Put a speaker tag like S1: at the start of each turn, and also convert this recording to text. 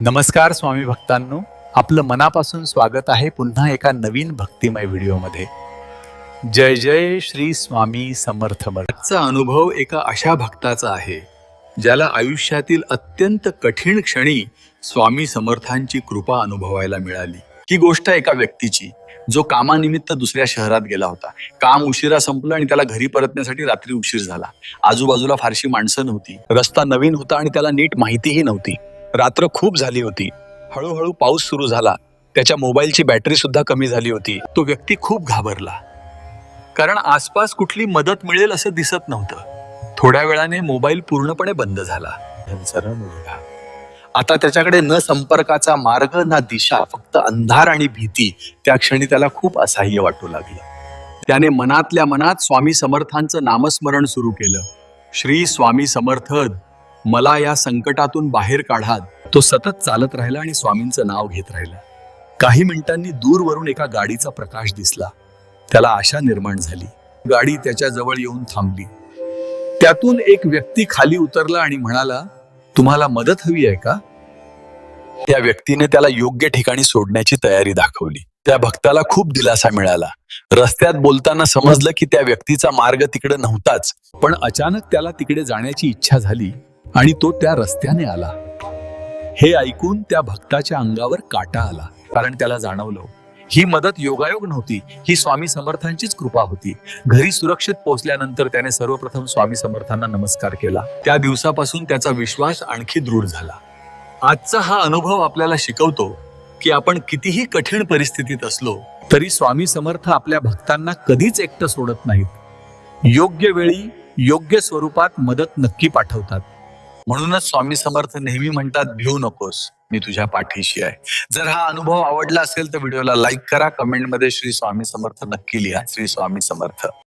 S1: नमस्कार स्वामी भक्तांनो, आपलं मनापासून स्वागत आहे पुन्हा एका नवीन भक्तिमय व्हिडिओमध्ये. जय जय श्री स्वामी समर्थ. आजचा अनुभव एका अशा भक्ताचा आहे ज्याला आयुष्यातील अत्यंत कठीण क्षणी स्वामी समर्थांची कृपा अनुभवायला मिळाली. ही गोष्ट एका व्यक्तीची जो कामानिमित्त दुसऱ्या शहरात गेला होता. काम उशिरा संपलं आणि त्याला घरी परतण्यासाठी रात्री उशीर झाला. आजूबाजूला फारशी माणसं नव्हती. रस्ता नवीन होता आणि त्याला नीट माहितीही नव्हती. रात्र खूप झाली होती. हळूहळू पाऊस सुरू झाला. त्याच्या मोबाईलची बॅटरी सुद्धा कमी झाली होती. तो व्यक्ती खूप घाबरला, कारण आसपास कुठली मदत मिळेल असं दिसत नव्हतं. थोड्या वेळाने मोबाईल पूर्णपणे बंद झाला. आता त्याच्याकडे न संपर्काचा मार्ग ना दिशा, फक्त अंधार आणि भीती. त्या क्षणी त्याला खूप असह्य वाटू लागलं. त्याने मनातल्या मनात स्वामी समर्थांचं नामस्मरण सुरू केलं. श्री स्वामी समर्थ, मला या संकटातून बाहेर काढा. तो सतत चालत राहिला आणि स्वामींचं नाव घेत राहिला. काही मिनिटांनी दूरवरून एका गाडीचा प्रकाश दिसला. त्याला आशा निर्माण झाली. गाडी त्याच्या जवळ येऊन थांबली. त्यातून एक व्यक्ती खाली उतरला आणि म्हणाला, तुम्हाला मदत हवी आहे का? त्या व्यक्तीने त्याला योग्य ठिकाणी सोडण्याची तयारी दाखवली. त्या भक्ताला खूप दिलासा मिळाला. रस्त्यात बोलताना समजलं की त्या व्यक्तीचा मार्ग तिकडे नव्हताच, पण अचानक त्याला तिकडे जाण्याची इच्छा झाली आणि तो त्या रस्त्याने आला. हे ऐकून त्या भक्ताच्या अंगावर काटा आला, कारण त्याला जाणवलं ही मदत योगायोग नव्हती, ही स्वामी समर्थांचीच कृपा होती. घरी सुरक्षित पोहोचल्यानंतर त्याने सर्वप्रथम स्वामी समर्थांना नमस्कार केला. त्या दिवसापासून त्याचा विश्वास आणखी दृढ झाला. आजचा हा अनुभव आपल्याला शिकवतो की आपण कितीही कठीण परिस्थितीत असलो तरी स्वामी समर्थ आपल्या भक्तांना कधीच एकटं सोडत नाहीत. योग्य वेळी योग्य स्वरूपात मदत नक्की पाठवतात. म्हणूनच स्वामी समर्थ नेहमी म्हणतात, भिवू नकोस, मी तुझ्या पाठीशी आहे. जर हा अनुभव आवडला असेल तर व्हिडिओला लाईक करा. कमेंटमध्ये श्री स्वामी समर्थ नक्की लिहा. श्री स्वामी समर्थ.